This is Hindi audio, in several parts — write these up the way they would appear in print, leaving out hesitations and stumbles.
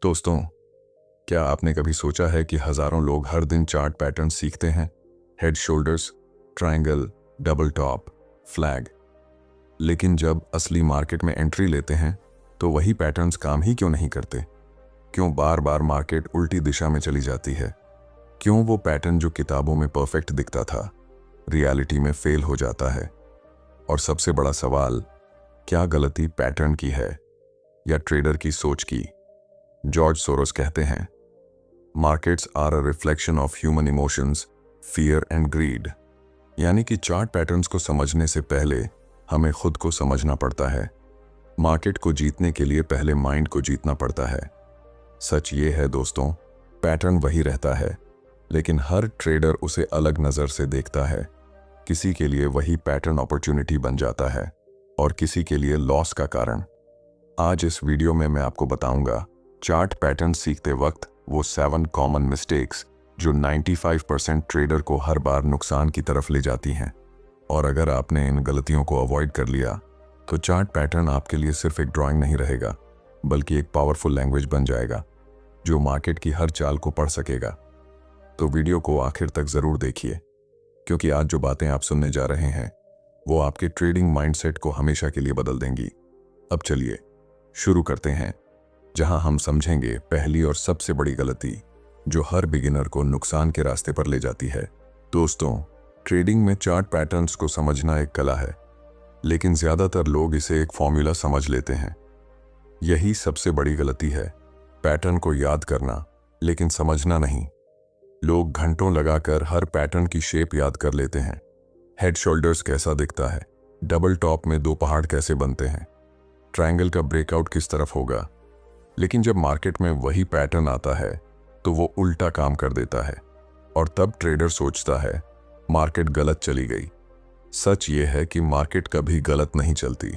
दोस्तों, क्या आपने कभी सोचा है कि हजारों लोग हर दिन चार्ट पैटर्न सीखते हैं? Head shoulders, triangle, double top, flag. लेकिन जब असली मार्केट में एंट्री लेते हैं तो वही पैटर्न्स काम ही क्यों नहीं करते? क्यों बार बार मार्केट उल्टी दिशा में चली जाती है? क्यों वो पैटर्न जो किताबों में परफेक्ट दिखता था रियलिटी में फेल हो जाता है? और सबसे बड़ा सवाल, क्या गलती पैटर्न की है या ट्रेडर की सोच की? जॉर्ज सोरोस कहते हैं, markets are a reflection of human emotions, fear and greed. यानी कि चार्ट पैटर्न्स को समझने से पहले हमें खुद को समझना पड़ता है। मार्केट को जीतने के लिए पहले माइंड को जीतना पड़ता है। सच ये है दोस्तों, पैटर्न वही रहता है, लेकिन हर ट्रेडर उसे अलग नज़र से देखता है। किसी के लिए वही पैटर्न अपॉर्चुनिटी बन जाता है और किसी के लिए लॉस का कारण। आज इस वीडियो में मैं आपको बताऊंगा चार्ट पैटर्न सीखते वक्त वो 7 कॉमन मिस्टेक्स जो 95% ट्रेडर को हर बार नुकसान की तरफ ले जाती हैं। और अगर आपने इन गलतियों को अवॉइड कर लिया तो चार्ट पैटर्न आपके लिए सिर्फ एक ड्राइंग नहीं रहेगा, बल्कि एक पावरफुल लैंग्वेज बन जाएगा जो मार्केट की हर चाल को पढ़ सकेगा। तो वीडियो को आखिर तक जरूर देखिए, क्योंकि आज जो बातें आप सुनने जा रहे हैं वो आपके ट्रेडिंग माइंडसेट को हमेशा के लिए बदल देंगी। अब चलिए शुरू करते हैं, जहां हम समझेंगे पहली और सबसे बड़ी गलती जो हर बिगिनर को नुकसान के रास्ते पर ले जाती है। दोस्तों, ट्रेडिंग में चार्ट पैटर्न्स को समझना एक कला है, लेकिन ज्यादातर लोग इसे एक फॉर्मूला समझ लेते हैं। यही सबसे बड़ी गलती है, पैटर्न को याद करना लेकिन समझना नहीं। लोग घंटों लगाकर हर पैटर्न की शेप याद कर लेते हैं। हेड शोल्डर्स कैसा दिखता है, डबल टॉप में 2 पहाड़ कैसे बनते हैं, ट्रायंगल का ब्रेकआउट किस तरफ होगा। लेकिन जब मार्केट में वही पैटर्न आता है तो वो उल्टा काम कर देता है और तब ट्रेडर सोचता है मार्केट गलत चली गई। सच ये है कि मार्केट कभी गलत नहीं चलती,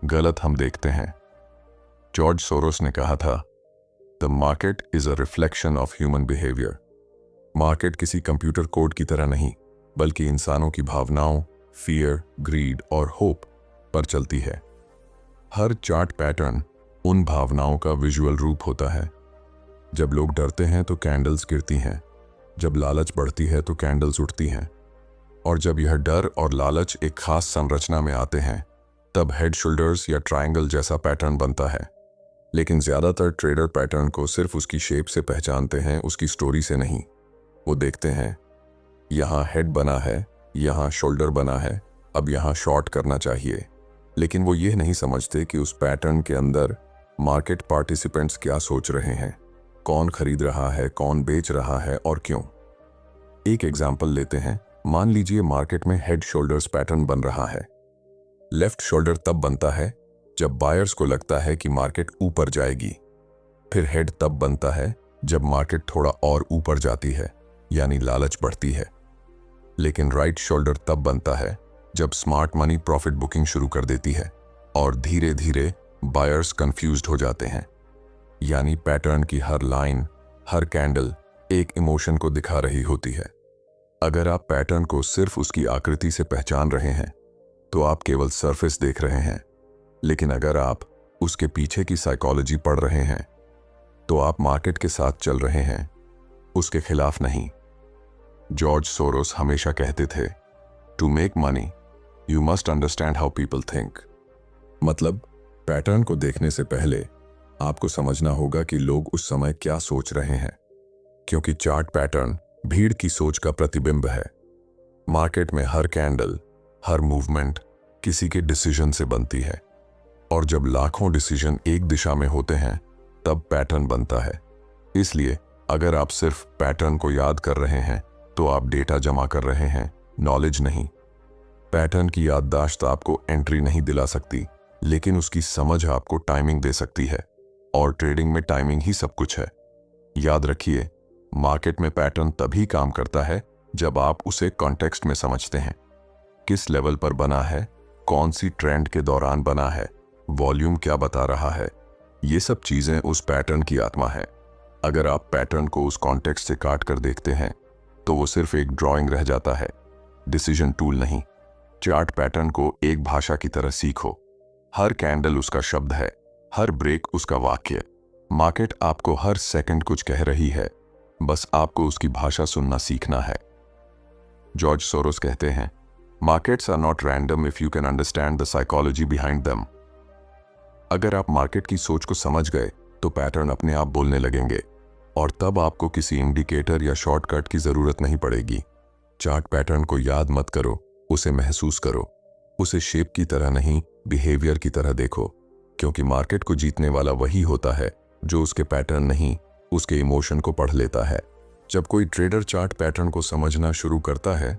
गलत हम देखते हैं। जॉर्ज सोरोस ने कहा था, the market is a reflection of human behaviour. Market किसी कंप्यूटर कोड की तरह नहीं, बल्कि इंसानों की भावनाओं, फियर, ग्रीड और होप पर चलती है। हर चार्ट पैटर्न उन भावनाओं का विजुअल रूप होता है। जब लोग डरते हैं तो कैंडल्स गिरती हैं, जब लालच बढ़ती है तो कैंडल्स उठती हैं, और जब यह डर और लालच एक खास संरचना में आते हैं तब हेड शोल्डर्स या ट्रायंगल जैसा पैटर्न बनता है। लेकिन ज्यादातर ट्रेडर पैटर्न को सिर्फ उसकी शेप से पहचानते हैं, उसकी स्टोरी से नहीं। वो देखते हैं यहाँ हेड बना है, यहाँ शोल्डर बना है, अब यहाँ शॉर्ट करना चाहिए। लेकिन वो ये नहीं समझते कि उस पैटर्न के अंदर मार्केट पार्टिसिपेंट्स क्या सोच रहे हैं, कौन खरीद रहा है, कौन बेच रहा है और क्यों। एक एग्जाम्पल लेते हैं। मान लीजिए मार्केट में हेड शोल्डर्स पैटर्न बन रहा है। लेफ्ट शोल्डर तब बनता है जब बायर्स को लगता है कि मार्केट ऊपर जाएगी। फिर हेड तब बनता है जब मार्केट थोड़ा और ऊपर जाती है, यानी लालच बढ़ती है। लेकिन राइट शोल्डर तब बनता है जब स्मार्ट मनी प्रॉफिट बुकिंग शुरू कर देती है और धीरे धीरे बायर्स कंफ्यूज्ड हो जाते हैं। यानी पैटर्न की हर लाइन, हर कैंडल एक इमोशन को दिखा रही होती है। अगर आप पैटर्न को सिर्फ उसकी आकृति से पहचान रहे हैं तो आप केवल सरफेस देख रहे हैं, लेकिन अगर आप उसके पीछे की साइकोलॉजी पढ़ रहे हैं तो आप मार्केट के साथ चल रहे हैं, उसके खिलाफ नहीं। जॉर्ज सोरोस हमेशा कहते थे, to make money you must understand how people think. मतलब पैटर्न को देखने से पहले आपको समझना होगा कि लोग उस समय क्या सोच रहे हैं, क्योंकि चार्ट पैटर्न भीड़ की सोच का प्रतिबिंब है। मार्केट में हर कैंडल, हर मूवमेंट किसी के डिसीजन से बनती है, और जब लाखों डिसीजन एक दिशा में होते हैं तब पैटर्न बनता है। इसलिए अगर आप सिर्फ पैटर्न को याद कर रहे हैं तो आप डेटा जमा कर रहे हैं, नॉलेज नहीं। पैटर्न की याददाश्त आपको एंट्री नहीं दिला सकती, लेकिन उसकी समझ आपको टाइमिंग दे सकती है, और ट्रेडिंग में टाइमिंग ही सब कुछ है। याद रखिए, मार्केट में पैटर्न तभी काम करता है जब आप उसे कॉन्टेक्स्ट में समझते हैं। किस लेवल पर बना है, कौन सी ट्रेंड के दौरान बना है, वॉल्यूम क्या बता रहा है, ये सब चीजें उस पैटर्न की आत्मा है। अगर आप पैटर्न को उस कॉन्टेक्स्ट से काट कर देखते हैं तो वो सिर्फ एक ड्राइंग रह जाता है, डिसीजन टूल नहीं। चार्ट पैटर्न को एक भाषा की तरह सीखो। हर कैंडल उसका शब्द है, हर ब्रेक उसका वाक्य। मार्केट आपको हर सेकंड कुछ कह रही है, बस आपको उसकी भाषा सुनना सीखना है। जॉर्ज सोरोस कहते हैं, markets are not random if you can understand the psychology behind them. अगर आप मार्केट की सोच को समझ गए तो पैटर्न अपने आप बोलने लगेंगे और तब आपको किसी इंडिकेटर या शॉर्टकट की जरूरत नहीं पड़ेगी। चार्ट पैटर्न को याद मत करो, उसे महसूस करो। उसे शेप की तरह नहीं, बिहेवियर की तरह देखो, क्योंकि मार्केट को जीतने वाला वही होता है जो उसके पैटर्न नहीं, उसके इमोशन को पढ़ लेता है। जब कोई ट्रेडर चार्ट पैटर्न को समझना शुरू करता है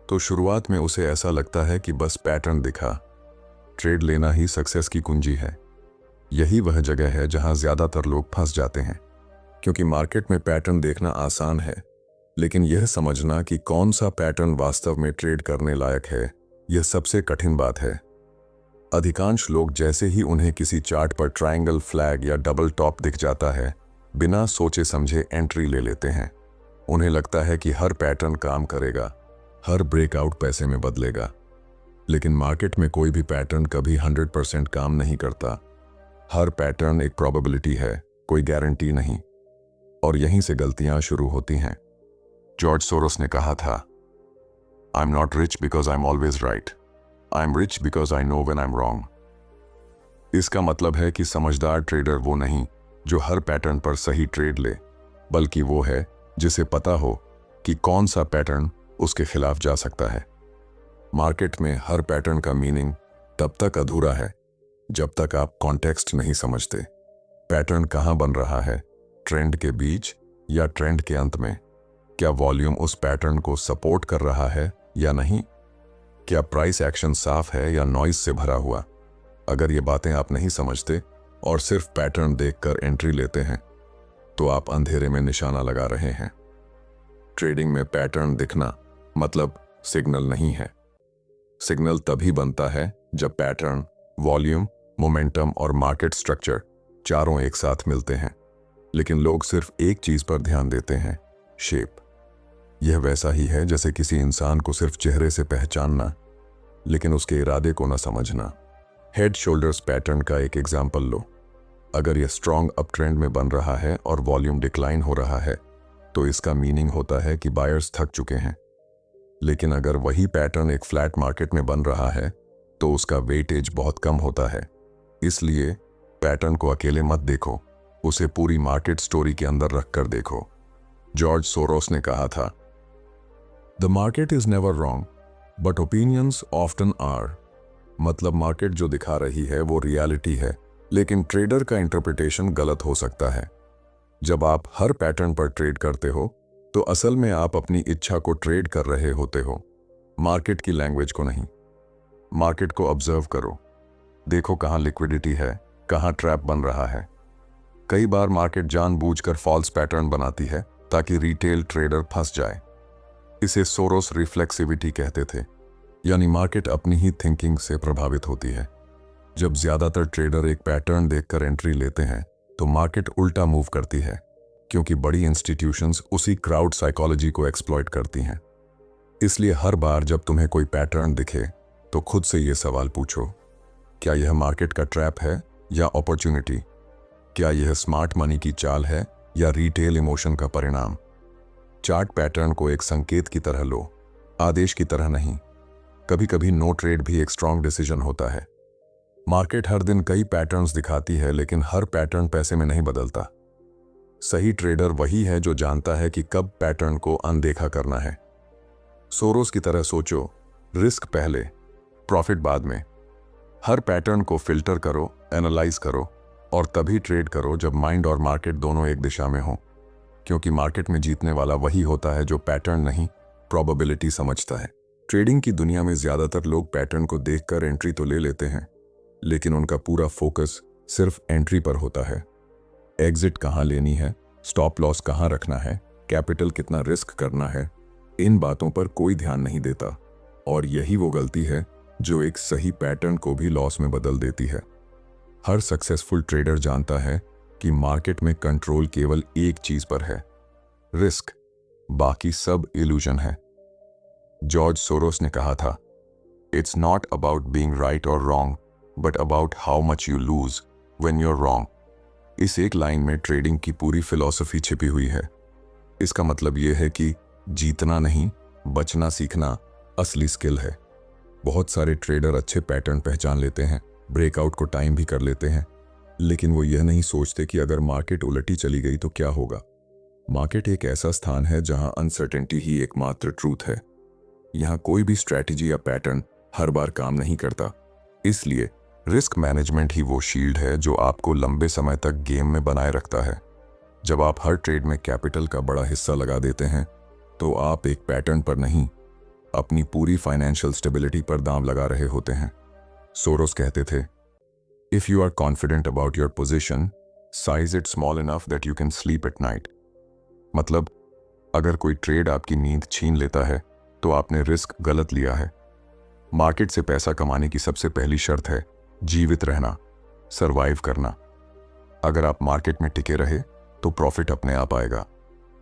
तो शुरुआत में उसे ऐसा लगता है कि बस पैटर्न दिखा। ट्रेड लेना ही सक्सेस की कुंजी है। यही वह जगह है जहां ज्यादातर लोग फंस जाते हैं, क्योंकि मार्केट में पैटर्न देखना आसान है, लेकिन यह समझना कि कौन सा पैटर्न वास्तव में ट्रेड करने लायक है, यह सबसे कठिन बात है। अधिकांश लोग जैसे ही उन्हें किसी चार्ट पर ट्रायंगल, फ्लैग या डबल टॉप दिख जाता है, बिना सोचे समझे एंट्री ले लेते हैं। उन्हें लगता है कि हर पैटर्न काम करेगा, हर ब्रेकआउट पैसे में बदलेगा। लेकिन मार्केट में कोई भी पैटर्न कभी 100% काम नहीं करता। हर पैटर्न एक प्रोबेबिलिटी है, कोई गारंटी नहीं। और यहीं से गलतियां शुरू होती हैं। जॉर्ज सोरोस ने कहा था, I am not rich because I am always right, I am rich because I know when I am wrong. इसका मतलब है कि समझदार ट्रेडर वो नहीं जो हर पैटर्न पर सही ट्रेड ले, बल्कि वो है जिसे पता हो कि कौन सा पैटर्न उसके खिलाफ जा सकता है। मार्केट में हर पैटर्न का मीनिंग तब तक अधूरा है जब तक आप कॉन्टेक्स्ट नहीं समझते। पैटर्न कहां बन रहा है, ट्रेंड के बीच या ट्रेंड के अंत में? क्या वॉल्यूम उस पैटर्न को सपोर्ट कर रहा है या नहीं? क्या प्राइस एक्शन साफ है या नॉइज से भरा हुआ? अगर ये बातें आप नहीं समझते और सिर्फ पैटर्न देखकर एंट्री लेते हैं तो आप अंधेरे में निशाना लगा रहे हैं। ट्रेडिंग में पैटर्न दिखना मतलब सिग्नल नहीं है। सिग्नल तभी बनता है जब पैटर्न, वॉल्यूम, मोमेंटम और मार्केट स्ट्रक्चर चारों एक साथ मिलते हैं। लेकिन लोग सिर्फ एक चीज पर ध्यान देते हैं, शेप। यह वैसा ही है जैसे किसी इंसान को सिर्फ चेहरे से पहचानना लेकिन उसके इरादे को न समझना। हेड शोल्डर्स पैटर्न का एक एग्जाम्पल लो। अगर यह स्ट्रॉन्ग अप ट्रेंड में बन रहा है और वॉल्यूम डिक्लाइन हो रहा है तो इसका मीनिंग होता है कि बायर्स थक चुके हैं। लेकिन अगर वही पैटर्न एक फ्लैट मार्केट में बन रहा है तो उसका वेटेज बहुत कम होता है। इसलिए पैटर्न को अकेले मत देखो, उसे पूरी मार्केट स्टोरी के अंदर रखकर देखो। जॉर्ज सोरोस ने कहा था, the market is never wrong but opinions often are. मतलब मार्केट जो दिखा रही है वो रियलिटी है, लेकिन ट्रेडर का इंटरप्रिटेशन गलत हो सकता है। जब आप हर पैटर्न पर ट्रेड करते हो तो असल में आप अपनी इच्छा को ट्रेड कर रहे होते हो, मार्केट की लैंग्वेज को नहीं। मार्केट को ऑब्जर्व करो, देखो कहां लिक्विडिटी है, कहां ट्रैप बन रहा है। कई बार मार्केट जानबूझकर फॉल्स पैटर्न बनाती है ताकि रिटेल ट्रेडर फंस जाए। इसे सोरोस रिफ्लेक्सिविटी कहते थे, यानी मार्केट अपनी ही थिंकिंग से प्रभावित होती है। जब ज्यादातर ट्रेडर एक पैटर्न देखकर एंट्री लेते हैं तो मार्केट उल्टा मूव करती है, क्योंकि बड़ी इंस्टीट्यूशंस उसी क्राउड साइकोलॉजी को एक्सप्लॉइट करती हैं। इसलिए हर बार जब तुम्हें कोई पैटर्न दिखे तो खुद से ये सवाल पूछो, क्या यह मार्केट का ट्रैप है या अपॉर्चुनिटी? क्या यह स्मार्ट मनी की चाल है या रिटेल इमोशन का परिणाम? चार्ट पैटर्न को एक संकेत की तरह लो, आदेश की तरह नहीं। कभी कभी नो ट्रेड भी एक स्ट्रांग डिसीजन होता है। मार्केट हर दिन कई पैटर्न्स दिखाती है, लेकिन हर पैटर्न पैसे में नहीं बदलता। सही ट्रेडर वही है जो जानता है कि कब पैटर्न को अनदेखा करना है। सोरोस की तरह सोचो, रिस्क पहले, प्रॉफिट बाद में। हर पैटर्न को फिल्टर करो, एनालाइज करो और तभी ट्रेड करो जब माइंड और मार्केट दोनों एक दिशा में हों, क्योंकि मार्केट में जीतने वाला वही होता है जो पैटर्न नहीं, प्रोबेबिलिटी समझता है। ट्रेडिंग की दुनिया में ज्यादातर लोग पैटर्न को देखकर एंट्री तो ले लेते हैं, लेकिन उनका पूरा फोकस सिर्फ एंट्री पर होता है। एग्जिट कहां लेनी है, स्टॉप लॉस कहां रखना है, कैपिटल कितना रिस्क करना है, इन बातों पर कोई ध्यान नहीं देता। और यही वो गलती है जो एक सही पैटर्न को भी लॉस में बदल देती है। हर सक्सेसफुल ट्रेडर जानता है कि मार्केट में कंट्रोल केवल एक चीज पर है, रिस्क। बाकी सब इल्यूजन है। जॉर्ज सोरोस ने कहा था, it's not about being right और wrong but about how much you lose when you are wrong. इस एक लाइन में ट्रेडिंग की पूरी फिलॉसफी छिपी हुई है। इसका मतलब यह है कि जीतना नहीं, बचना सीखना असली स्किल है। बहुत सारे ट्रेडर अच्छे पैटर्न पहचान लेते हैं, ब्रेकआउट को टाइम भी कर लेते हैं, लेकिन वो यह नहीं सोचते कि अगर मार्केट उलटी चली गई तो क्या होगा। मार्केट एक ऐसा स्थान है जहां अनसर्टेनिटी ही एकमात्र ट्रूथ है। यहां कोई भी स्ट्रैटेजी या पैटर्न हर बार काम नहीं करता। इसलिए रिस्क मैनेजमेंट ही वो शील्ड है जो आपको लंबे समय तक गेम में बनाए रखता है। जब आप हर ट्रेड में कैपिटल का बड़ा हिस्सा लगा देते हैं तो आप एक पैटर्न पर नहीं, अपनी पूरी फाइनेंशियल स्टेबिलिटी पर दांव लगा रहे होते हैं। सोरोस कहते थे, if you are confident about your position, size it small enough that you can sleep at night. मतलब अगर कोई ट्रेड आपकी नींद छीन लेता है तो आपने रिस्क गलत लिया है। मार्केट से पैसा कमाने की सबसे पहली शर्त है जीवित रहना, सरवाइव करना। अगर आप मार्केट में टिके रहे तो प्रॉफिट अपने आप आएगा,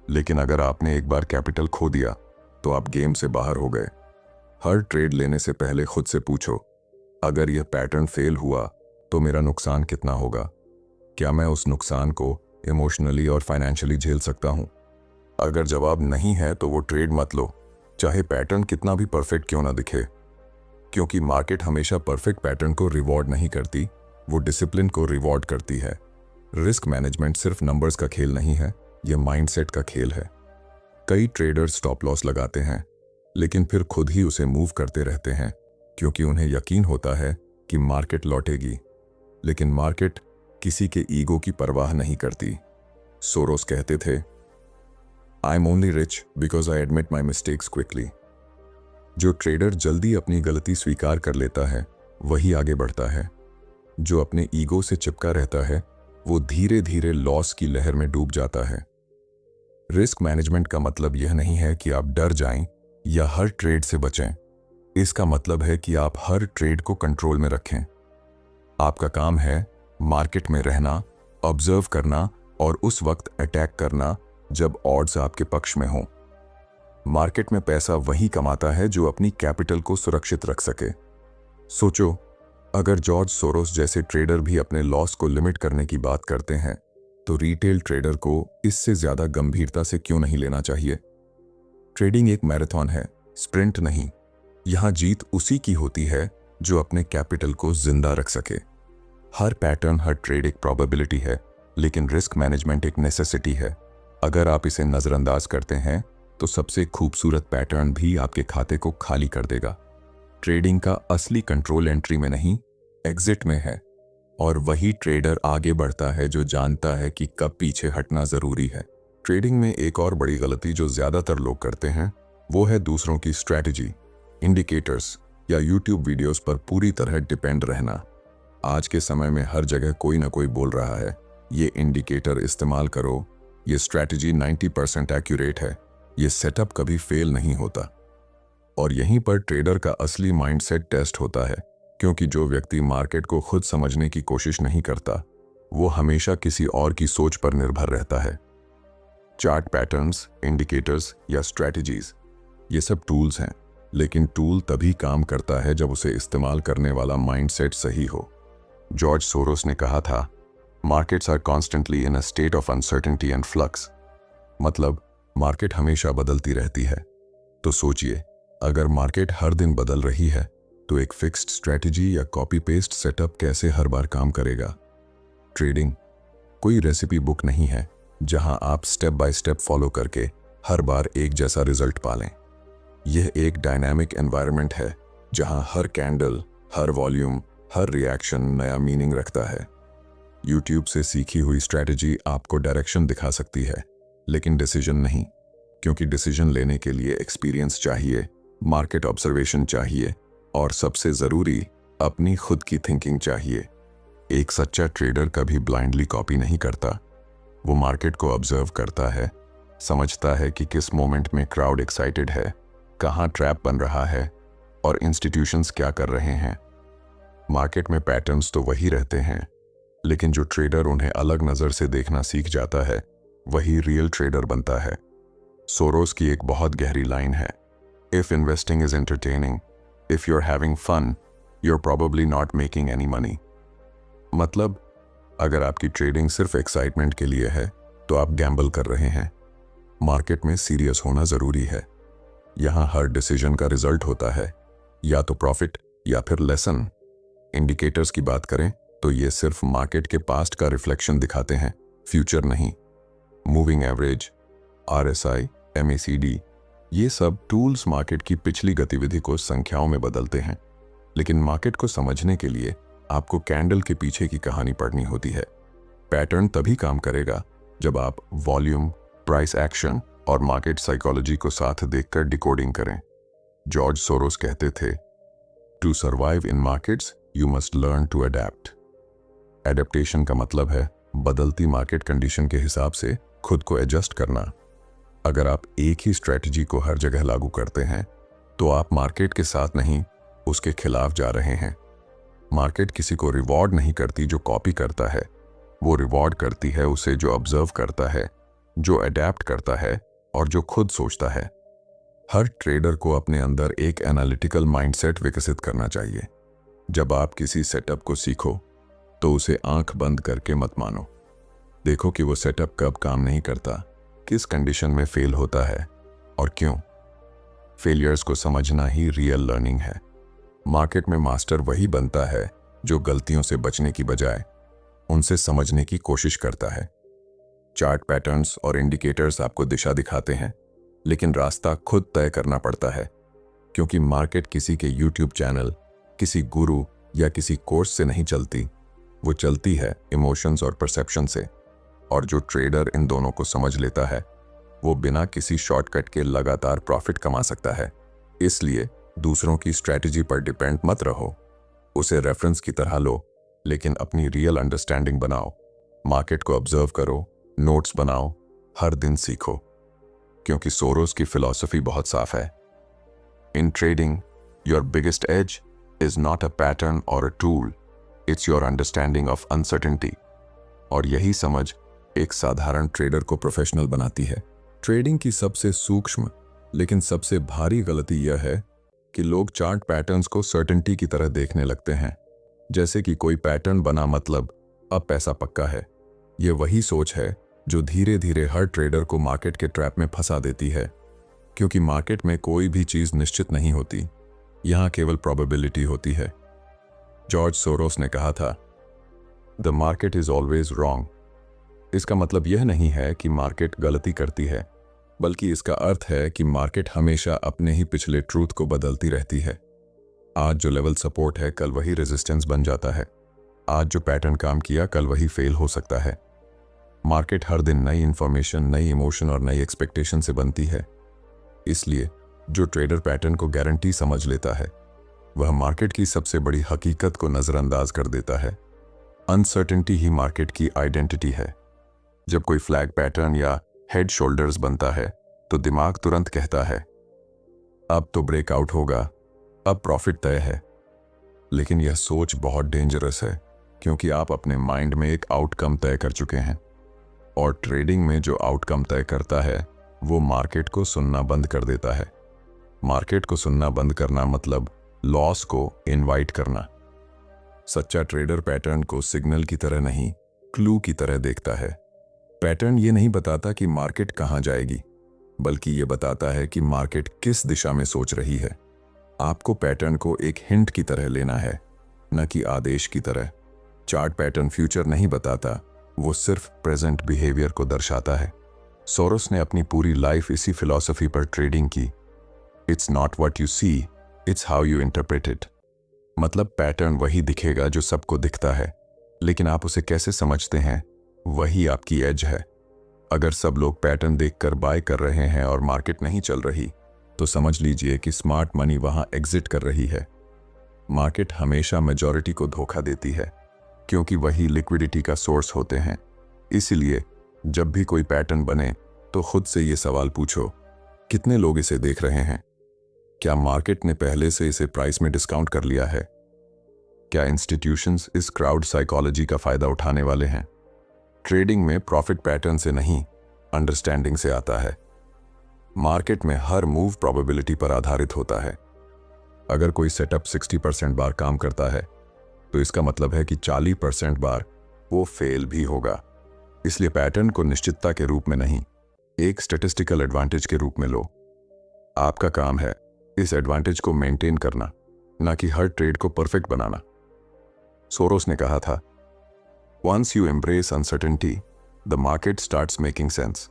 लेकिन अगर आपने एक बार कैपिटल खो दिया तो आप गेम से बाहर हो गए। हर ट्रेड लेने से पहले खुद से पूछो, अगर यह पैटर्न फेल हुआ तो मेरा नुकसान कितना होगा? क्या मैं उस नुकसान को इमोशनली और फाइनेंशियली झेल सकता हूं? अगर जवाब नहीं है तो वो ट्रेड मत लो, चाहे पैटर्न कितना भी परफेक्ट क्यों ना दिखे। क्योंकि मार्केट हमेशा परफेक्ट पैटर्न को रिवॉर्ड नहीं करती, वो डिसिप्लिन को रिवॉर्ड करती है। रिस्क मैनेजमेंट सिर्फ नंबर्स का खेल नहीं है, यह माइंडसेट का खेल है। कई ट्रेडर्स स्टॉप लॉस लगाते हैं लेकिन फिर खुद ही उसे मूव करते रहते हैं क्योंकि उन्हें यकीन होता है कि मार्केट लौटेगी, लेकिन मार्केट किसी के ईगो की परवाह नहीं करती। सोरोस कहते थे, I am only rich because I admit my mistakes quickly. जो ट्रेडर जल्दी अपनी गलती स्वीकार कर लेता है वही आगे बढ़ता है। जो अपने ईगो से चिपका रहता है वो धीरे धीरे लॉस की लहर में डूब जाता है। रिस्क मैनेजमेंट का मतलब यह नहीं है कि आप डर जाएं या हर ट्रेड से बचें। इसका मतलब है कि आप हर ट्रेड को कंट्रोल में रखें। आपका काम है मार्केट में रहना, ऑब्जर्व करना और उस वक्त अटैक करना जब ऑड्स आपके पक्ष में हों। मार्केट में पैसा वही कमाता है जो अपनी कैपिटल को सुरक्षित रख सके। सोचो, अगर जॉर्ज सोरोस जैसे ट्रेडर भी अपने लॉस को लिमिट करने की बात करते हैं तो रिटेल ट्रेडर को इससे ज्यादा गंभीरता से क्यों नहीं लेना चाहिए? ट्रेडिंग एक मैराथन है, स्प्रिंट नहीं। यहां जीत उसी की होती है जो अपने कैपिटल को जिंदा रख सके। हर पैटर्न, हर ट्रेड एक प्रोबेबिलिटी है, लेकिन रिस्क मैनेजमेंट एक नेसेसिटी है। अगर आप इसे नजरअंदाज करते हैं तो सबसे खूबसूरत पैटर्न भी आपके खाते को खाली कर देगा। ट्रेडिंग का असली कंट्रोल एंट्री में नहीं, एग्जिट में है। और वही ट्रेडर आगे बढ़ता है जो जानता है कि कब पीछे हटना जरूरी है। ट्रेडिंग में एक और बड़ी गलती जो ज्यादातर लोग करते हैं वो है दूसरों की स्ट्रैटेजी, इंडिकेटर्स या यूट्यूब वीडियोस पर पूरी तरह डिपेंड रहना। आज के समय में हर जगह कोई ना कोई बोल रहा है, ये इंडिकेटर इस्तेमाल करो, ये स्ट्रैटेजी 90% एक्यूरेट है, ये सेटअप कभी फेल नहीं होता। और यहीं पर ट्रेडर का असली माइंडसेट टेस्ट होता है, क्योंकि जो व्यक्ति मार्केट को खुद समझने की कोशिश नहीं करता वो हमेशा किसी और की सोच पर निर्भर रहता है। चार्ट पैटर्न्स, इंडिकेटर्स या स्ट्रैटेजीज, ये सब टूल्स हैं, लेकिन टूल तभी काम करता है जब उसे इस्तेमाल करने वाला माइंडसेट सही हो। जॉर्ज सोरोस ने कहा था, markets are constantly in a state of uncertainty and flux. मतलब मार्केट हमेशा बदलती रहती है। तो सोचिए, अगर मार्केट हर दिन बदल रही है तो एक फिक्स्ड स्ट्रैटेजी या कॉपी पेस्ट सेटअप कैसे हर बार काम करेगा? ट्रेडिंग कोई रेसिपी बुक नहीं है जहां आप स्टेप बाय स्टेप फॉलो करके हर बार एक जैसा रिजल्ट पालें। यह एक डायनामिक एनवायरनमेंट है जहां हर कैंडल, हर वॉल्यूम, हर रिएक्शन नया मीनिंग रखता है। यूट्यूब से सीखी हुई स्ट्रैटेजी आपको डायरेक्शन दिखा सकती है, लेकिन डिसीजन नहीं, क्योंकि डिसीजन लेने के लिए एक्सपीरियंस चाहिए, मार्केट ऑब्जर्वेशन चाहिए और सबसे ज़रूरी अपनी खुद की थिंकिंग चाहिए। एक सच्चा ट्रेडर कभी ब्लाइंडली कॉपी नहीं करता। वो मार्केट को ऑब्जर्व करता है, समझता है कि किस मोमेंट में क्राउड एक्साइटेड है, कहाँ ट्रैप बन रहा है और इंस्टीट्यूशंस क्या कर रहे हैं। मार्केट में पैटर्न्स तो वही रहते हैं, लेकिन जो ट्रेडर उन्हें अलग नज़र से देखना सीख जाता है वही रियल ट्रेडर बनता है। सोरोस की एक बहुत गहरी लाइन है, if investing is entertaining, if you are having fun, you are probably not making any money. मतलब अगर आपकी ट्रेडिंग सिर्फ एक्साइटमेंट के लिए है तो आप गैम्बल कर रहे हैं। मार्केट में सीरियस होना जरूरी है। यहाँ हर डिसीजन का रिजल्ट होता है, या तो प्रॉफिट या फिर लेसन। इंडिकेटर्स की बात करें तो ये सिर्फ मार्केट के पास्ट का रिफ्लेक्शन दिखाते हैं, फ्यूचर नहीं। मूविंग एवरेज, RSI, MACD, ये सब टूल्स मार्केट की पिछली गतिविधि को संख्याओं में बदलते हैं, लेकिन मार्केट को समझने के लिए आपको कैंडल के पीछे की कहानी पढ़नी होती है। पैटर्न तभी काम करेगा जब आप वॉल्यूम, प्राइस एक्शन और मार्केट साइकोलॉजी को साथ देखकर डिकोडिंग करें। जॉर्ज सोरोस कहते थे, to survive in markets you must learn to adapt. Adaptation का मतलब है बदलती मार्केट कंडीशन के हिसाब से खुद को एडजस्ट करना। अगर आप एक ही स्ट्रेटजी को हर जगह लागू करते हैं तो आप मार्केट के साथ नहीं, उसके खिलाफ जा रहे हैं। मार्केट किसी को रिवॉर्ड नहीं करती जो कॉपी करता है, वो रिवॉर्ड करती है उसे जो ऑब्जर्व करता है, जो अडेप्ट करता है और जो खुद सोचता है। हर ट्रेडर को अपने अंदर एक एनालिटिकल माइंडसेट विकसित करना चाहिए। जब आप किसी सेटअप को सीखो तो उसे आंख बंद करके मत मानो। देखो कि वो सेटअप कब काम नहीं करता, किस कंडीशन में फेल होता है और क्यों। फेलियर्स को समझना ही रियल लर्निंग है। मार्केट में मास्टर वही बनता है जो गलतियों से बचने की बजाय उनसे समझने की कोशिश करता है। चार्ट पैटर्न्स और इंडिकेटर्स आपको दिशा दिखाते हैं, लेकिन रास्ता खुद तय करना पड़ता है, क्योंकि मार्केट किसी के YouTube चैनल, किसी गुरु या किसी कोर्स से नहीं चलती। वो चलती है इमोशंस और परसेप्शन से। और जो ट्रेडर इन दोनों को समझ लेता है वो बिना किसी शॉर्टकट के लगातार प्रॉफिट कमा सकता है। इसलिए दूसरों की स्ट्रैटेजी पर डिपेंड मत रहो, उसे रेफरेंस की तरह लो, लेकिन अपनी रियल अंडरस्टैंडिंग बनाओ। मार्केट को ऑब्जर्व करो, नोट्स बनाओ, हर दिन सीखो, क्योंकि सोरोस की फिलॉसफी बहुत साफ है। In trading your biggest edge is not a pattern और a tool, it's your understanding of uncertainty. और यही समझ एक साधारण ट्रेडर को प्रोफेशनल बनाती है। ट्रेडिंग की सबसे सूक्ष्म लेकिन सबसे भारी गलती यह है कि लोग चार्ट पैटर्न्स को सर्टेनिटी की तरह देखने लगते हैं, जैसे कि कोई पैटर्न बना मतलब अब पैसा पक्का है। यह वही सोच है जो धीरे धीरे हर ट्रेडर को मार्केट के ट्रैप में फंसा देती है, क्योंकि मार्केट में कोई भी चीज निश्चित नहीं होती, यहां केवल प्रोबेबिलिटी होती है। जॉर्ज सोरोस ने कहा था, the market is always wrong. इसका मतलब यह नहीं है कि मार्केट गलती करती है, बल्कि इसका अर्थ है कि मार्केट हमेशा अपने ही पिछले ट्रूथ को बदलती रहती है। आज जो लेवल सपोर्ट है कल वही रेजिस्टेंस बन जाता है। आज जो पैटर्न काम किया कल वही फेल हो सकता है। मार्केट हर दिन नई इंफॉर्मेशन, नई इमोशन और नई एक्सपेक्टेशन से बनती है। इसलिए जो ट्रेडर पैटर्न को गारंटी समझ लेता है वह मार्केट की सबसे बड़ी हकीकत को नजरअंदाज कर देता है। अनसर्टेनिटी ही मार्केट की आइडेंटिटी है। जब कोई फ्लैग पैटर्न या हेड शोल्डर्स बनता है तो दिमाग तुरंत कहता है, अब तो ब्रेकआउट होगा, अब प्रॉफिट तय है। लेकिन यह सोच बहुत डेंजरस है, क्योंकि आप अपने माइंड में एक आउटकम तय कर चुके हैं, और ट्रेडिंग में जो आउटकम तय करता है वो मार्केट को सुनना बंद कर देता है। मार्केट को सुनना बंद करना मतलब लॉस को इनवाइट करना। सच्चा ट्रेडर पैटर्न को सिग्नल की तरह नहीं, क्लू की तरह देखता है। पैटर्न ये नहीं बताता कि मार्केट कहां जाएगी, बल्कि ये बताता है कि मार्केट किस दिशा में सोच रही है। आपको पैटर्न को एक हिंट की तरह लेना है, न कि आदेश की तरह। चार्ट पैटर्न फ्यूचर नहीं बताता, वो सिर्फ प्रेजेंट बिहेवियर को दर्शाता है। सोरोस ने अपनी पूरी लाइफ इसी फिलॉसफी पर ट्रेडिंग की। It's not what you see, it's how you interpret it. मतलब पैटर्न वही दिखेगा जो सबको दिखता है, लेकिन आप उसे कैसे समझते हैं वही आपकी एज है। अगर सब लोग पैटर्न देखकर बाय कर रहे हैं और मार्केट नहीं चल रही, तो समझ लीजिए कि स्मार्ट मनी वहां एग्जिट कर रही है। मार्केट हमेशा मेजॉरिटी को धोखा देती है, क्योंकि वही लिक्विडिटी का सोर्स होते हैं। इसीलिए जब भी कोई पैटर्न बने तो खुद से ये सवाल पूछो, कितने लोग इसे देख रहे हैं? क्या मार्केट ने पहले से इसे प्राइस में डिस्काउंट कर लिया है? क्या इंस्टीट्यूशंस इस क्राउड साइकोलॉजी का फायदा उठाने वाले हैं? ट्रेडिंग में प्रॉफिट पैटर्न से नहीं, अंडरस्टैंडिंग से आता है। मार्केट में हर मूव प्रोबेबिलिटी पर आधारित होता है। अगर कोई सेटअप 60% बार काम करता है तो इसका मतलब है कि 40% बार वो फेल भी होगा। इसलिए पैटर्न को निश्चितता के रूप में नहीं, एक स्टैटिस्टिकल एडवांटेज के रूप में लो। आपका काम है इस एडवांटेज को मेंटेन करना, ना कि हर ट्रेड को परफेक्ट बनाना। सोरोस ने कहा था, once you embrace uncertainty the market starts making sense.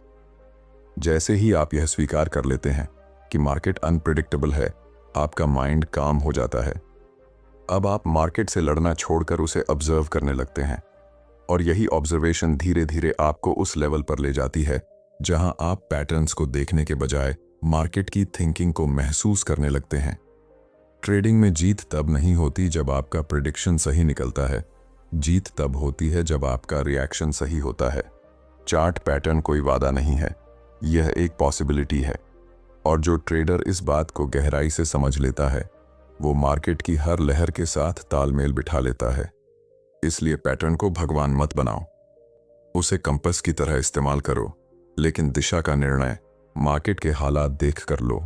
जैसे ही आप यह स्वीकार कर लेते हैं कि मार्केट अनप्रिडिक्टेबल है, आपका माइंड काम हो जाता है। अब आप मार्केट से लड़ना छोड़कर उसे ऑब्जर्व करने लगते हैं, और यही ऑब्जर्वेशन धीरे धीरे आपको उस लेवल पर ले जाती है जहां आप पैटर्न्स को देखने के बजाय मार्केट की थिंकिंग को महसूस करने लगते हैं। ट्रेडिंग में जीत तब नहीं होती जब आपका प्रिडिक्शन सही निकलता है, जीत तब होती है जब आपका रिएक्शन सही होता है। चार्ट पैटर्न कोई वादा नहीं है, यह एक पॉसिबिलिटी है, और जो ट्रेडर इस बात को गहराई से समझ लेता है वो मार्केट की हर लहर के साथ तालमेल बिठा लेता है। इसलिए पैटर्न को भगवान मत बनाओ, उसे कंपास की तरह इस्तेमाल करो, लेकिन दिशा का निर्णय मार्केट के हालात देख कर लो।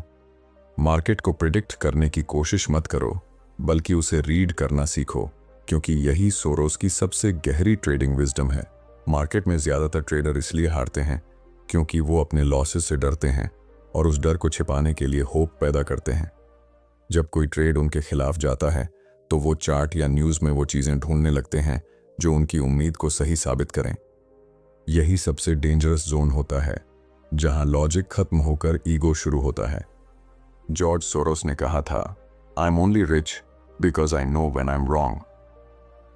मार्केट को प्रिडिक्ट करने की कोशिश मत करो, बल्कि उसे रीड करना सीखो, क्योंकि यही सोरोस की सबसे गहरी ट्रेडिंग विजडम है। मार्केट में ज्यादातर ट्रेडर इसलिए हारते हैं क्योंकि वो अपने लॉसेस से डरते हैं और उस डर को छिपाने के लिए होप पैदा करते हैं। जब कोई ट्रेड उनके खिलाफ जाता है तो वो चार्ट या न्यूज़ में वो चीज़ें ढूंढने लगते हैं जो उनकी उम्मीद को सही साबित करें। यही सबसे डेंजरस जोन होता है, जहां लॉजिक खत्म होकर ईगो शुरू होता है। जॉर्ज सोरोस ने कहा था, I am only rich because I know when I am wrong.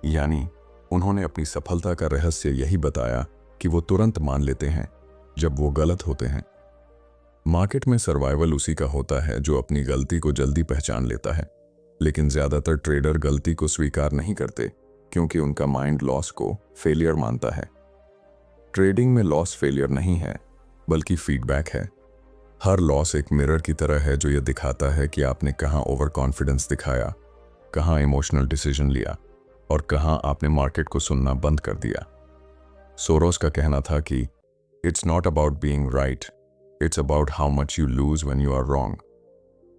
यानी उन्होंने अपनी सफलता का रहस्य यही बताया कि वो तुरंत मान लेते हैं जब वो गलत होते हैं। मार्केट में सर्वाइवल उसी का होता है जो अपनी गलती को जल्दी पहचान लेता है, लेकिन ज्यादातर ट्रेडर गलती को स्वीकार नहीं करते क्योंकि उनका माइंड लॉस को फेलियर मानता है। ट्रेडिंग में लॉस फेलियर नहीं है, बल्कि फीडबैक है। हर लॉस एक मिरर की तरह है जो यह दिखाता है कि आपने कहां ओवर कॉन्फिडेंस दिखाया, कहां इमोशनल डिसीजन लिया और कहां आपने मार्केट को सुनना बंद कर दिया। सोरोस का कहना था कि it's not about being right, it's about how much you lose when you are wrong.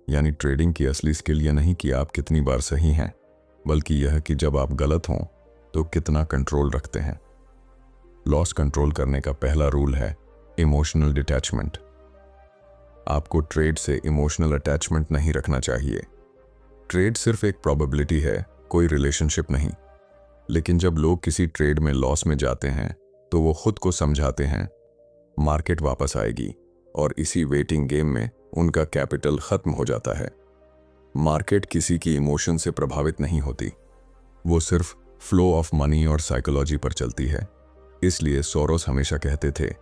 यानी ट्रेडिंग की असली स्किल यह नहीं कि आप कितनी बार सही हैं, बल्कि यह कि जब आप गलत हों तो कितना कंट्रोल रखते हैं। लॉस कंट्रोल करने का पहला रूल है इमोशनल डिटैचमेंट। आपको ट्रेड से इमोशनल अटैचमेंट नहीं रखना चाहिए। ट्रेड सिर्फ एक प्रोबेबिलिटी है, कोई रिलेशनशिप नहीं। लेकिन जब लोग किसी ट्रेड में लॉस में जाते हैं तो वो खुद को समझाते हैं मार्केट वापस आएगी, और इसी वेटिंग गेम में उनका कैपिटल खत्म हो जाता है। मार्केट किसी की इमोशन से प्रभावित नहीं होती, वो सिर्फ फ्लो ऑफ मनी और साइकोलॉजी पर चलती है। इसलिए सोरोस हमेशा कहते थे,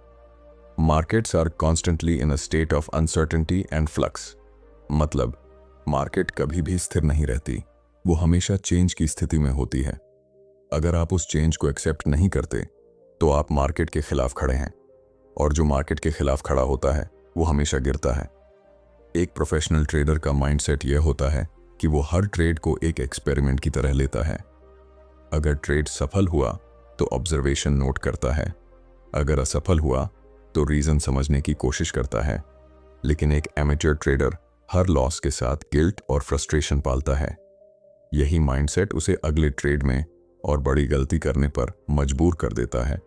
markets are constantly in a state of uncertainty and flux. मतलब मार्केट कभी भी स्थिर नहीं रहती, वो हमेशा चेंज की स्थिति में होती है। अगर आप उस चेंज को एक्सेप्ट नहीं करते तो आप मार्केट के खिलाफ खड़े हैं, और जो मार्केट के खिलाफ खड़ा होता है वो हमेशा गिरता है। एक प्रोफेशनल ट्रेडर का माइंडसेट यह होता है कि वो हर ट्रेड को एक एक्सपेरिमेंट की तरह लेता है। अगर ट्रेड सफल हुआ तो ऑब्जर्वेशन नोट करता है, अगर असफल हुआ तो रीजन समझने की कोशिश करता है। लेकिन एक एमेच्योर ट्रेडर हर लॉस के साथ गिल्ट और फ्रस्ट्रेशन पालता है। यही माइंडसेट उसे अगले ट्रेड में और बड़ी गलती करने पर मजबूर कर देता है।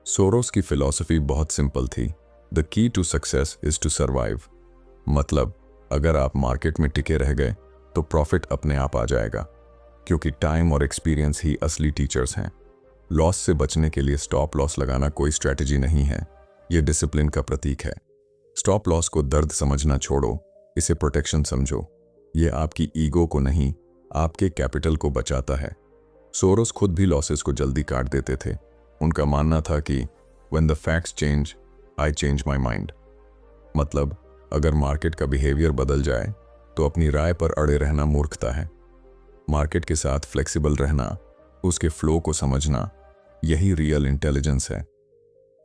सोरोस की फिलॉसफी बहुत सिंपल थी, the key to success is to survive. मतलब अगर आप मार्केट में टिके रह गए तो प्रॉफिट अपने आप आ जाएगा, क्योंकि टाइम और एक्सपीरियंस ही असली टीचर्स हैं। लॉस से बचने के लिए स्टॉप लॉस लगाना कोई स्ट्रैटेजी नहीं है, यह डिसिप्लिन का प्रतीक है। स्टॉप लॉस को दर्द समझना छोड़ो, इसे प्रोटेक्शन समझो। यह आपकी ईगो को नहीं, आपके कैपिटल को बचाता है। सोरोस खुद भी लॉसेस को जल्दी काट देते थे। उनका मानना था कि when the facts change, I change my mind। मतलब अगर मार्केट का बिहेवियर बदल जाए तो अपनी राय पर अड़े रहना मूर्खता है। मार्केट के साथ फ्लेक्सिबल रहना, उसके फ्लो को समझना, यही रियल इंटेलिजेंस है।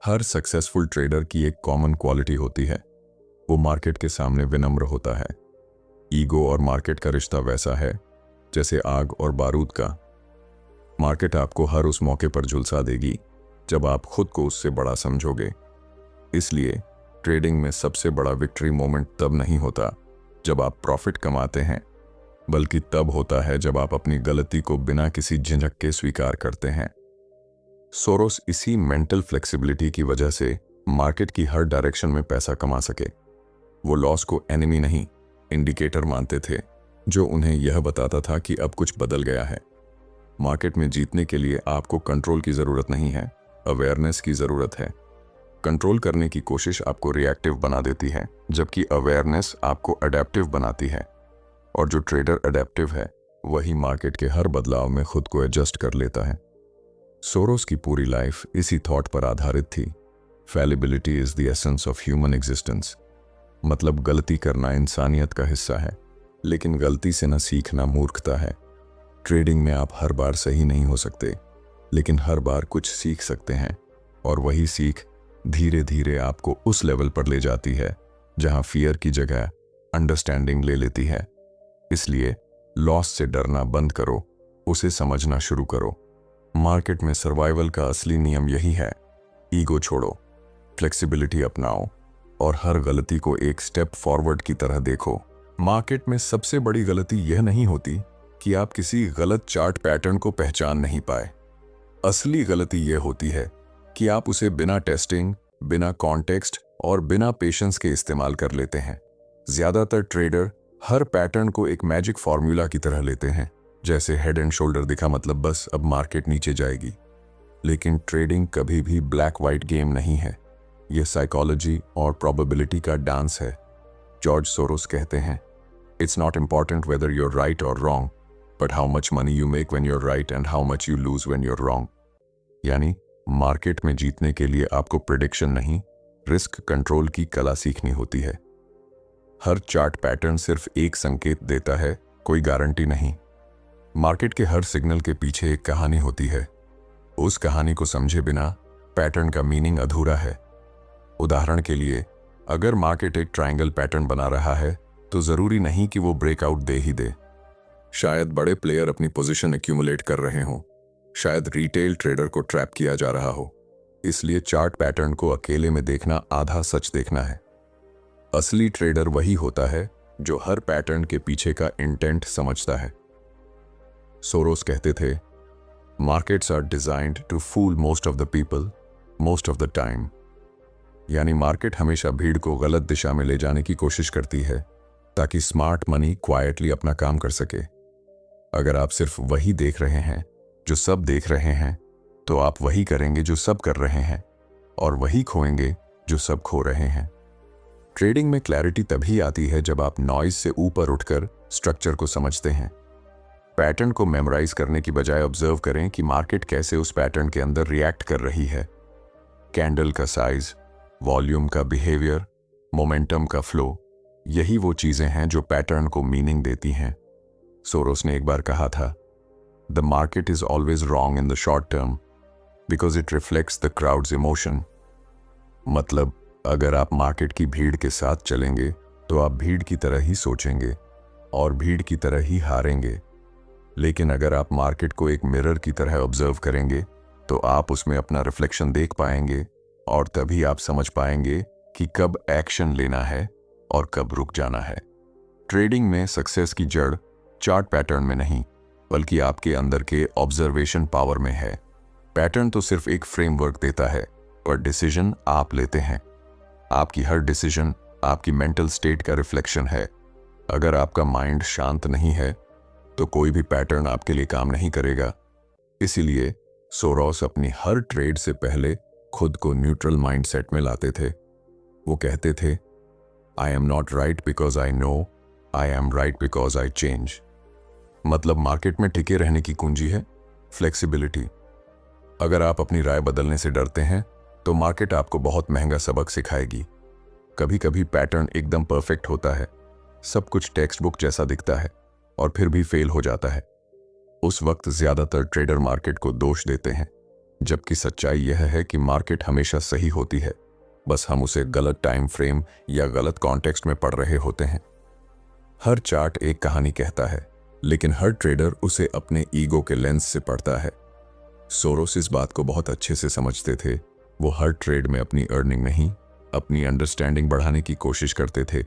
हर सक्सेसफुल ट्रेडर की एक कॉमन क्वालिटी होती है, वो मार्केट के सामने विनम्र होता है। ईगो और मार्केट का रिश्ता वैसा है जैसे आग और बारूद का। मार्केट आपको हर उस मौके पर झुलसा देगी जब आप खुद को उससे बड़ा समझोगे। इसलिए ट्रेडिंग में सबसे बड़ा विक्ट्री मोमेंट तब नहीं होता जब आप प्रॉफिट कमाते हैं, बल्कि तब होता है जब आप अपनी गलती को बिना किसी झिझक के स्वीकार करते हैं। सोरोस इसी मेंटल फ्लेक्सिबिलिटी की वजह से मार्केट की हर डायरेक्शन में पैसा कमा सके। वो लॉस को एनिमी नहीं, इंडिकेटर मानते थे, जो उन्हें यह बताता था कि अब कुछ बदल गया है। मार्केट में जीतने के लिए आपको कंट्रोल की ज़रूरत नहीं है, अवेयरनेस की ज़रूरत है। कंट्रोल करने की कोशिश आपको रिएक्टिव बना देती है, जबकि अवेयरनेस आपको अडेप्टिव बनाती है। और जो ट्रेडर अडेप्टिव है, वही मार्केट के हर बदलाव में खुद को एडजस्ट कर लेता है। सोरोस की पूरी लाइफ इसी थॉट पर आधारित थी, फैलिबिलिटी is the essence of human existence. मतलब गलती करना इंसानियत का हिस्सा है, लेकिन गलती से न सीखना मूर्खता है। ट्रेडिंग में आप हर बार सही नहीं हो सकते, लेकिन हर बार कुछ सीख सकते हैं, और वही सीख धीरे धीरे आपको उस लेवल पर ले जाती है जहां फियर की जगह अंडरस्टैंडिंग ले लेती है। इसलिए लॉस से डरना बंद करो, उसे समझना शुरू करो। मार्केट में सर्वाइवल का असली नियम यही है, ईगो छोड़ो, फ्लेक्सिबिलिटी अपनाओ और हर गलती को एक स्टेप फॉरवर्ड की तरह देखो। मार्केट में सबसे बड़ी गलती यह नहीं होती कि आप किसी गलत चार्ट पैटर्न को पहचान नहीं पाए। असली गलती यह होती है कि आप उसे बिना टेस्टिंग, बिना कॉन्टेक्स्ट और बिना पेशेंस के इस्तेमाल कर लेते हैं। ज्यादातर ट्रेडर हर पैटर्न को एक मैजिक फॉर्मूला की तरह लेते हैं, जैसे हेड एंड शोल्डर दिखा मतलब बस अब मार्केट नीचे जाएगी। लेकिन ट्रेडिंग कभी भी ब्लैक वाइट गेम नहीं है, यह साइकोलॉजी और प्रोबेबिलिटी का डांस है। जॉर्ज सोरोस कहते हैं, it's not important whether you're right और wrong, but how much money you make when you're right and how much you lose when you're wrong. यानी मार्केट में जीतने के लिए आपको प्रेडिक्शन नहीं, रिस्क कंट्रोल की कला सीखनी होती है। हर चार्ट पैटर्न सिर्फ एक संकेत देता है, कोई गारंटी नहीं। मार्केट के हर सिग्नल के पीछे एक कहानी होती है। उस कहानी को समझे बिना पैटर्न का मीनिंग अधूरा है। उदाहरण के लिए, अगर मार्केट एक ट्रायंगल पैटर्न बना रहा है तो जरूरी नहीं कि वो ब्रेकआउट दे ही दे। शायद बड़े प्लेयर अपनी पोजीशन एक्यूमुलेट कर रहे हों, शायद रिटेल ट्रेडर को ट्रैप किया जा रहा हो। इसलिए चार्ट पैटर्न को अकेले में देखना आधा सच देखना है। असली ट्रेडर वही होता है जो हर पैटर्न के पीछे का इंटेंट समझता है। सोरोस कहते थे, markets are designed to fool most of the people most of the time. यानी मार्केट हमेशा भीड़ को गलत दिशा में ले जाने की कोशिश करती है ताकि स्मार्ट मनी क्वाइटली अपना काम कर सके। अगर आप सिर्फ वही देख रहे हैं जो सब देख रहे हैं, तो आप वही करेंगे जो सब कर रहे हैं और वही खोएंगे जो सब खो रहे हैं। ट्रेडिंग में क्लैरिटी तभी आती है जब आप नॉइज से ऊपर उठकर स्ट्रक्चर को समझते हैं। पैटर्न को मेमोराइज करने की बजाय ऑब्जर्व करें कि मार्केट कैसे उस पैटर्न के अंदर रिएक्ट कर रही है। कैंडल का साइज, वॉल्यूम का बिहेवियर, मोमेंटम का फ्लो, यही वो चीजें हैं जो पैटर्न को मीनिंग देती हैं। सोरोस ने एक बार कहा था, the market is always wrong in the short term because it reflects the crowds emotion. मतलब अगर आप मार्केट की भीड़ के साथ चलेंगे तो आप भीड़ की तरह ही सोचेंगे और भीड़ की तरह ही हारेंगे। लेकिन अगर आप मार्केट को एक मिरर की तरह ऑब्जर्व करेंगे तो आप उसमें अपना रिफ्लेक्शन देख पाएंगे और तभी आप समझ पाएंगे कि कब एक्शन लेना है और कब रुक जाना है। ट्रेडिंग में सक्सेस की जड़ चार्ट पैटर्न में नहीं, बल्कि आपके अंदर के ऑब्जर्वेशन पावर में है। पैटर्न तो सिर्फ एक फ्रेमवर्क देता है, पर डिसीजन आप लेते हैं। आपकी हर डिसीजन आपकी मेंटल स्टेट का रिफ्लेक्शन है। अगर आपका माइंड शांत नहीं है तो कोई भी पैटर्न आपके लिए काम नहीं करेगा। इसीलिए सोरोस अपनी हर ट्रेड से पहले खुद को न्यूट्रल माइंडसेट में लाते थे। वो कहते थे, I am not right because I know, I am right because I change. मतलब मार्केट में टिके रहने की कुंजी है फ्लेक्सिबिलिटी। अगर आप अपनी राय बदलने से डरते हैं तो मार्केट आपको बहुत महंगा सबक सिखाएगी। कभी कभी पैटर्न एकदम परफेक्ट होता है, सब कुछ टेक्स्ट बुक जैसा दिखता है और फिर भी फेल हो जाता है। उस वक्त ज्यादातर ट्रेडर मार्केट को दोष देते हैं, जबकि सच्चाई यह है कि मार्केट हमेशा सही होती है, बस हम उसे गलत टाइम फ्रेम या गलत कॉन्टेक्स्ट में पढ़ रहे होते हैं। हर चार्ट एक कहानी कहता है, लेकिन हर ट्रेडर उसे अपने ईगो के लेंस से पढ़ता है। सोरोस इस बात को बहुत अच्छे से समझते थे। वो हर ट्रेड में अपनी अर्निंग नहीं, अपनी अंडरस्टैंडिंग बढ़ाने की कोशिश करते थे।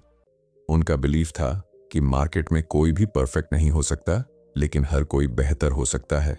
उनका बिलीफ था कि मार्केट में कोई भी परफेक्ट नहीं हो सकता, लेकिन हर कोई बेहतर हो सकता है।